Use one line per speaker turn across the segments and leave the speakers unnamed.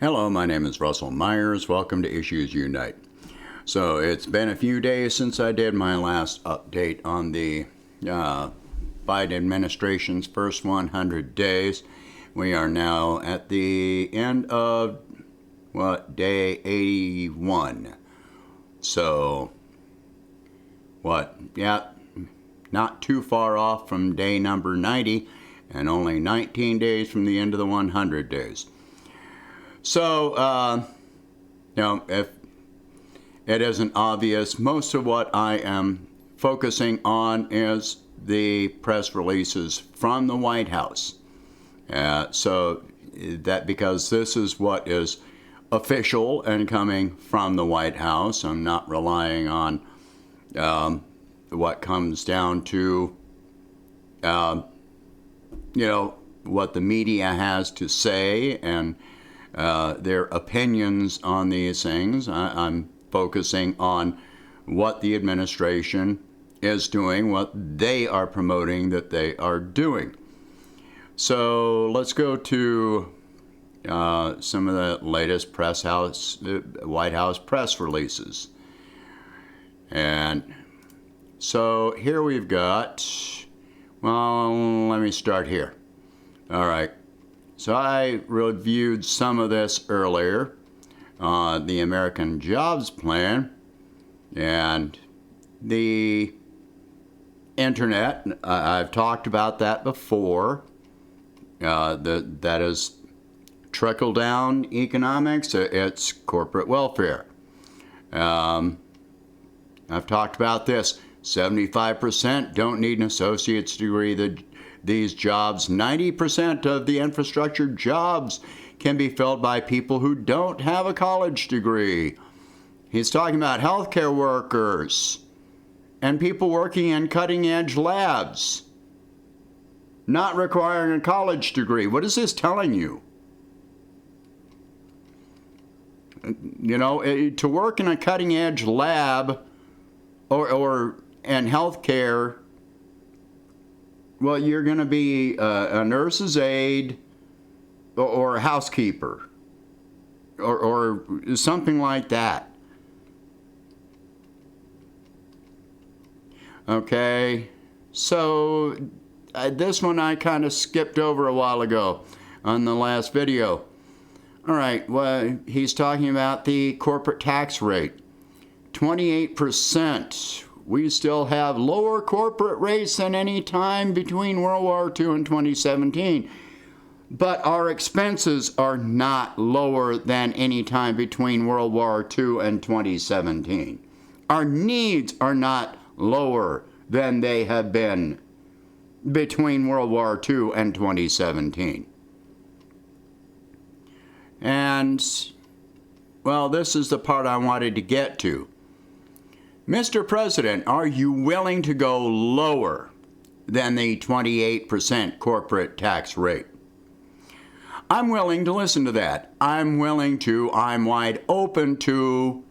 Hello, my name is Russell Myers. Welcome to Issues Unite. So it's been a few days since I did my last update on the Biden administration's first 100 days. We are now at the end of, day 81. So, not too far off from day number 90 and only 19 days from the end of the 100 days. So, if it isn't obvious, most of what I am focusing on is the press releases from the White House. So that because this is what is official and coming from the White House, I'm not relying on what comes down to, what the media has to say and their opinions on these things. I'm focusing on what the administration is doing, what they are promoting that they are doing. So let's go to some of the latest White House press releases. And so here we've got, let me start here. All right. So I reviewed some of this earlier, the American Jobs Plan and the internet. I've talked about that before. That is trickle-down economics. It's corporate welfare. I've talked about this. 75% don't need an associate's degree. These jobs, 90% of the infrastructure jobs can be filled by people who don't have a college degree. He's talking about healthcare workers and people working in cutting-edge labs, not requiring a college degree. What is this telling you? To work in a cutting-edge lab or in healthcare, you're going to be a nurse's aide or a housekeeper or something like that. Okay, so this one I kind of skipped over a while ago on the last video. All right, he's talking about the corporate tax rate. 28%. We still have lower corporate rates than any time between World War II and 2017. But our expenses are not lower than any time between World War II and 2017. Our needs are not lower than they have been between World War II and 2017. And, this is the part I wanted to get to. Mr. President, are you willing to go lower than the 28% corporate tax rate? I'm willing to listen to that. I'm wide open to,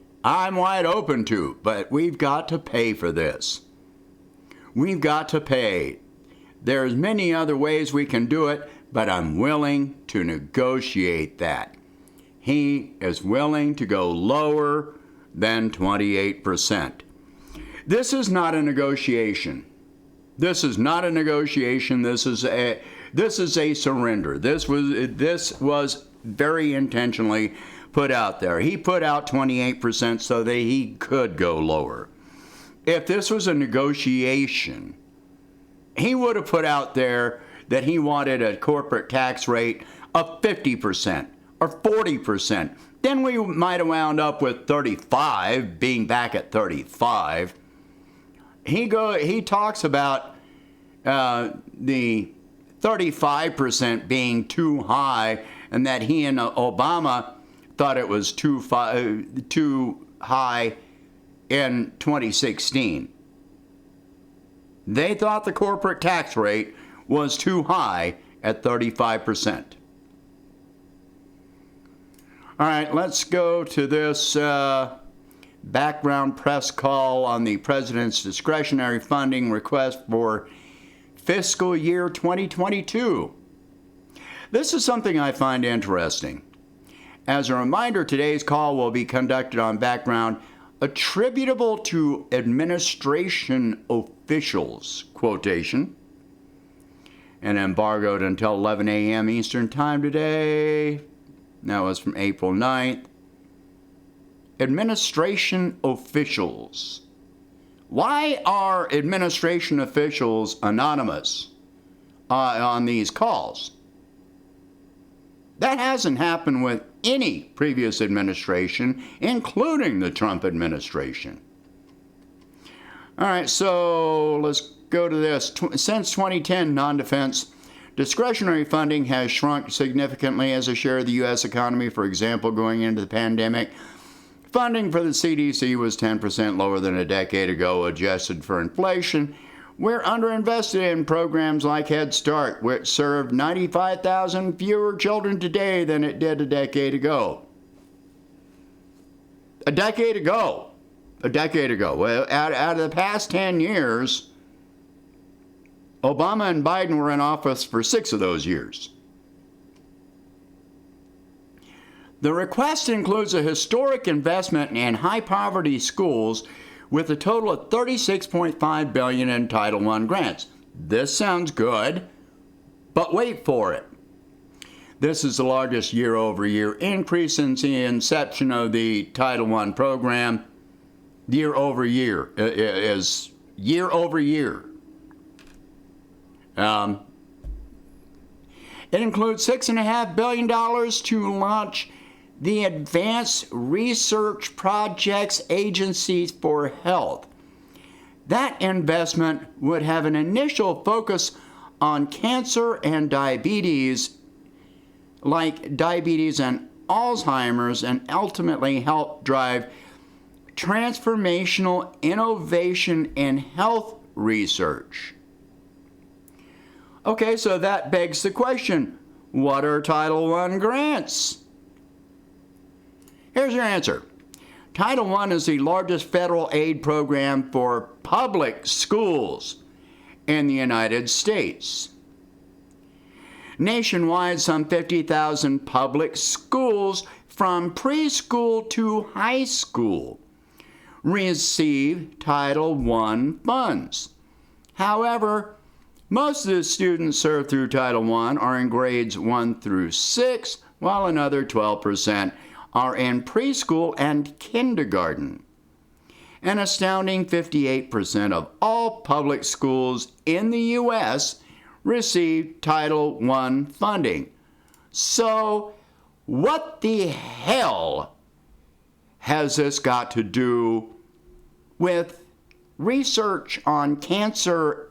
but we've got to pay for this. We've got to pay. There's many other ways we can do it, but I'm willing to negotiate that. He is willing to go lower than 28%. This is not a negotiation. This is not a negotiation. This is a surrender. This was very intentionally put out there. He put out 28% so that he could go lower. If this was a negotiation, he would have put out there that he wanted a corporate tax rate of 50% or 40%. Then we might have wound up with 35, being back at 35. He talks about the 35% being too high, and that he and Obama thought it was too high in 2016. They thought the corporate tax rate was too high at 35%. All right, let's go to this background press call on the president's discretionary funding request for fiscal year 2022. This is something I find interesting. As a reminder, today's call will be conducted on background attributable to administration officials, quotation, and embargoed until 11 a.m. Eastern Time today. That was from April 9th. Administration officials. Why are administration officials anonymous on these calls? That hasn't happened with any previous administration, including the Trump administration. All right, so let's go to this. Since 2010, non-defense discretionary funding has shrunk significantly as a share of the U.S. economy. For example, going into the pandemic, funding for the CDC was 10% lower than a decade ago, adjusted for inflation. We're underinvested in programs like Head Start, which served 95,000 fewer children today than it did a decade ago. A decade ago. Well, out of the past 10 years, Obama and Biden were in office for 6 of those years. The request includes a historic investment in high-poverty schools with a total of $36.5 billion in Title I grants. This sounds good, but wait for it. This is the largest year-over-year increase since the inception of the Title I program. Year-over-year is year-over-year. It includes $6.5 billion to launch the Advanced Research Projects Agencies for Health. That investment would have an initial focus on cancer and diabetes, like diabetes and Alzheimer's, and ultimately help drive transformational innovation in health research. Okay, so that begs the question, what are Title I grants? Here's your answer. Title I is the largest federal aid program for public schools in the United States. Nationwide, some 50,000 public schools from preschool to high school receive Title I funds. However, most of the students served through Title I are in grades 1 through 6, while another 12% are in preschool and kindergarten. An astounding 58% of all public schools in the U.S. receive Title I funding. So, what the hell has this got to do with research on cancer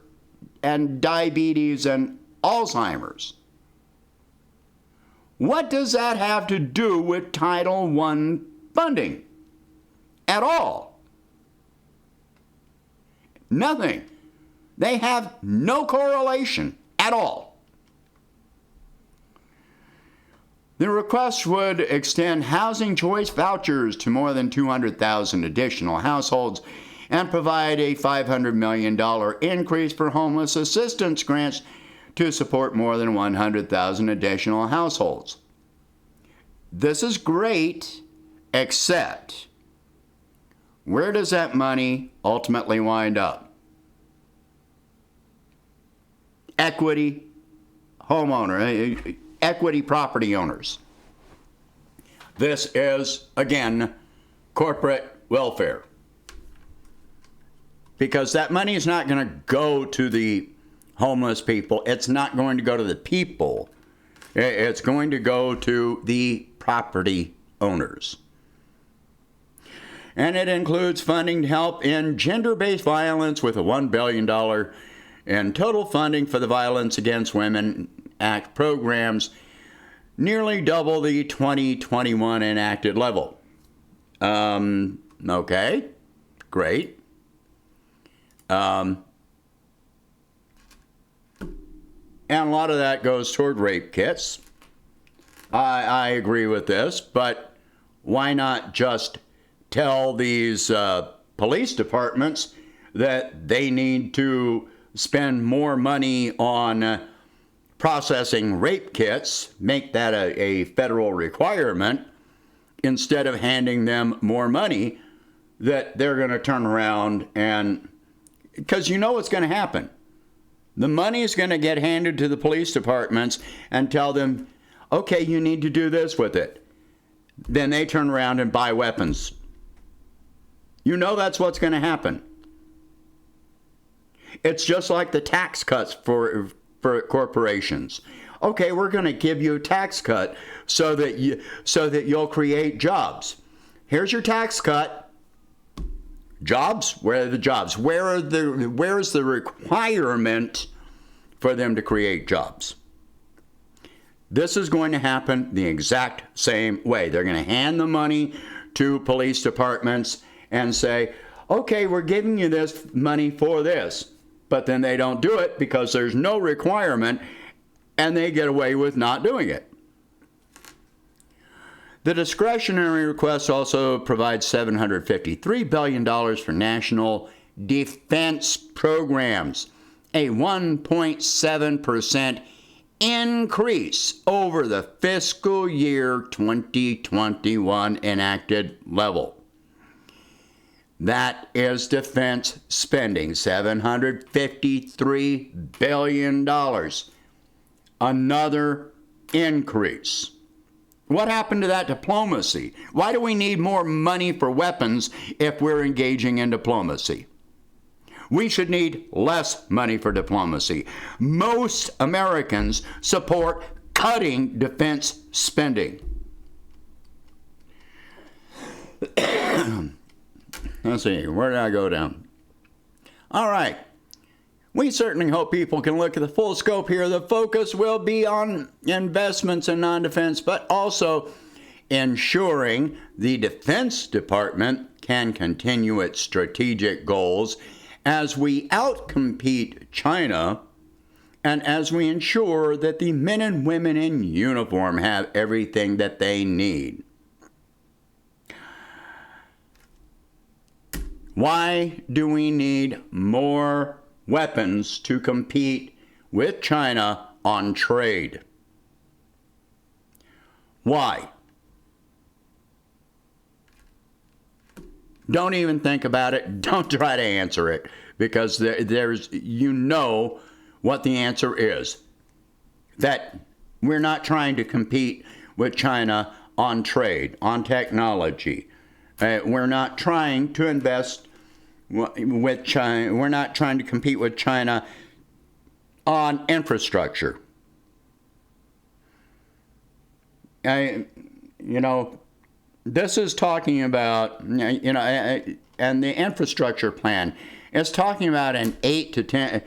and diabetes and Alzheimer's? What does that have to do with Title I funding? At all. Nothing. They have no correlation at all. The request would extend housing choice vouchers to more than 200,000 additional households and provide a $500 million increase for homeless assistance grants to support more than 100,000 additional households. This is great, except where does that money ultimately wind up? Equity homeowner, equity property owners. This is, again, corporate welfare. Because that money is not going to go to the homeless people. It's not going to go to the people. It's going to go to the property owners. And it includes funding to help in gender-based violence with a $1 billion in total funding for the Violence Against Women Act programs, nearly double the 2021 enacted level. Okay, great. And a lot of that goes toward rape kits. I agree with this, but why not just tell these police departments that they need to spend more money on processing rape kits, make that a federal requirement, instead of handing them more money, that they're going to turn around and, because you know what's going to happen. The money is going to get handed to the police departments and tell them, okay, you need to do this with it. Then they turn around and buy weapons. You know that's what's going to happen. It's just like the tax cuts for corporations. Okay, we're going to give you a tax cut so that you'll create jobs. Here's your tax cut. Jobs? Where are the jobs? Where is the requirement for them to create jobs? This is going to happen the exact same way. They're going to hand the money to police departments and say, okay, we're giving you this money for this. But then they don't do it because there's no requirement, and they get away with not doing it. The discretionary request also provides $753 billion for national defense programs, a 1.7% increase over the fiscal year 2021 enacted level. That is defense spending, $753 billion. Another increase. What happened to that diplomacy? Why do we need more money for weapons if we're engaging in diplomacy? We should need less money for diplomacy. Most Americans support cutting defense spending. Let's see, where did I go down? All right. We certainly hope people can look at the full scope here. The focus will be on investments in non-defense, but also ensuring the Defense Department can continue its strategic goals as we outcompete China and as we ensure that the men and women in uniform have everything that they need. Why do we need more weapons to compete with China on trade? Why? Don't even think about it. Don't try to answer it, because there's, you know what the answer is. That we're not trying to compete with China on trade, on technology. We're not trying to invest with China. We're not trying to compete with China on infrastructure. This is talking about, and the infrastructure plan is talking about an 8 to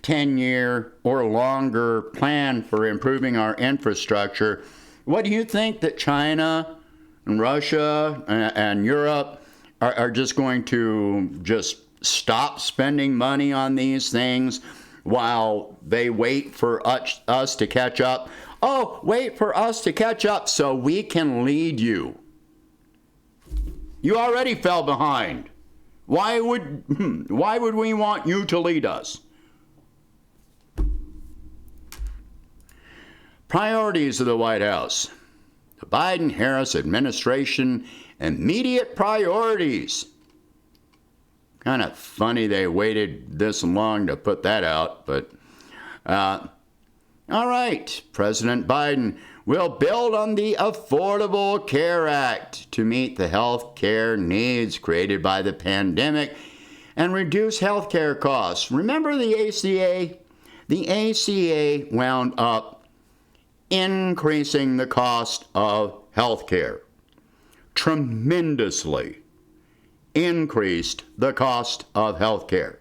10 year or longer plan for improving our infrastructure. What do you think that China and Russia and Europe are just going to just stop spending money on these things while they wait for us to catch up? Oh, wait for us to catch up so we can lead you. You already fell behind. Why would we want you to lead us? Priorities of the White House. The Biden-Harris administration immediate priorities. Kind of funny they waited this long to put that out, but all right. President Biden will build on the Affordable Care Act to meet the health care needs created by the pandemic and reduce health care costs. Remember the ACA? The ACA wound up increasing the cost of health care. Tremendously increased the cost of health care.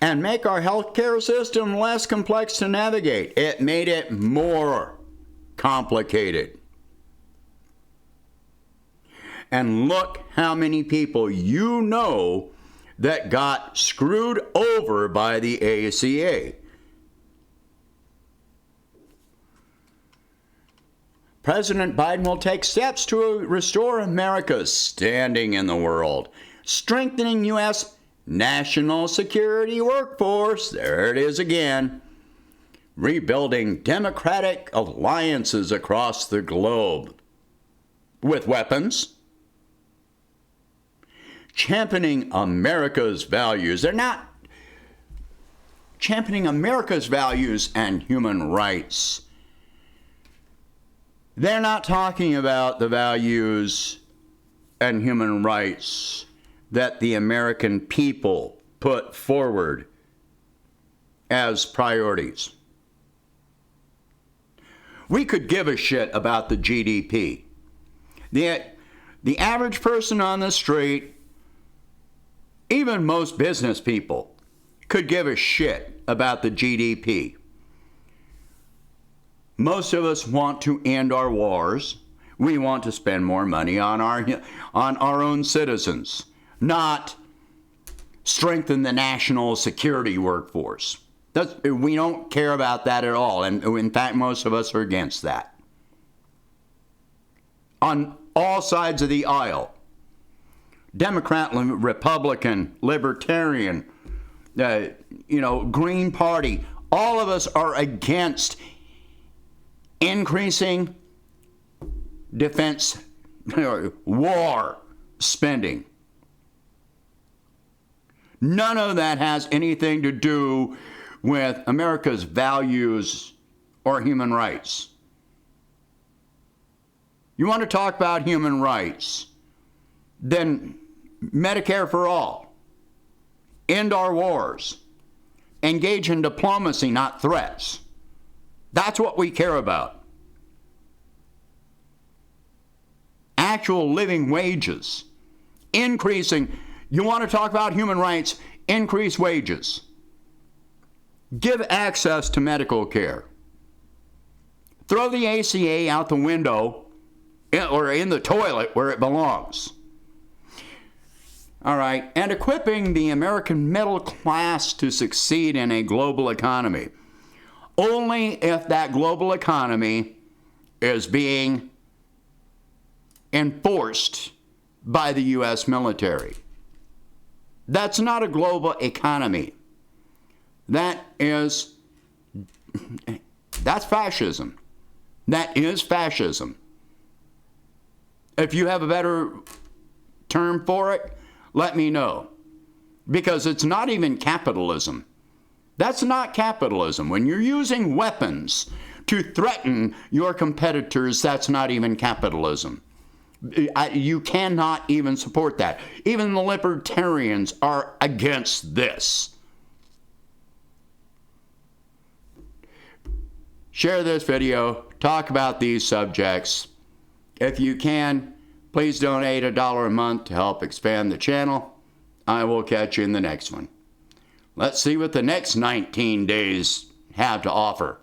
And make our health care system less complex to navigate. It made it more complicated. And look how many people you know that got screwed over by the ACA. President Biden will take steps to restore America's standing in the world, strengthening U.S. national security workforce, there it is again, rebuilding democratic alliances across the globe. with weapons. Championing America's values. They're not championing America's values and human rights. They're not talking about the values and human rights that the American people put forward as priorities. We could give a shit about the GDP. The average person on the street, even most business people, could give a shit about the GDP. Most of us want to end our wars. We want to spend more money on our own citizens, not strengthen the national security workforce. We don't care about that at all, and in fact, most of us are against that. On all sides of the aisle, Democrat, Republican, Libertarian, Green Party, all of us are against increasing defense war spending. None of that has anything to do with America's values or human rights. You want to talk about human rights, then Medicare for all, end our wars, engage in diplomacy, not threats. That's what we care about. Actual living wages, increasing. You want to talk about human rights, increase wages. Give access to medical care. Throw the ACA out the window or in the toilet where it belongs. All right, and equipping the American middle class to succeed in a global economy. Only if that global economy is being enforced by the U.S. military. That's not a global economy. That's fascism. That is fascism. If you have a better term for it, let me know. Because it's not even capitalism. That's not capitalism. When you're using weapons to threaten your competitors, that's not even capitalism. You cannot even support that. Even the libertarians are against this. Share this video. Talk about these subjects. If you can, please donate $1 a month to help expand the channel. I will catch you in the next one. Let's see what the next 19 days have to offer.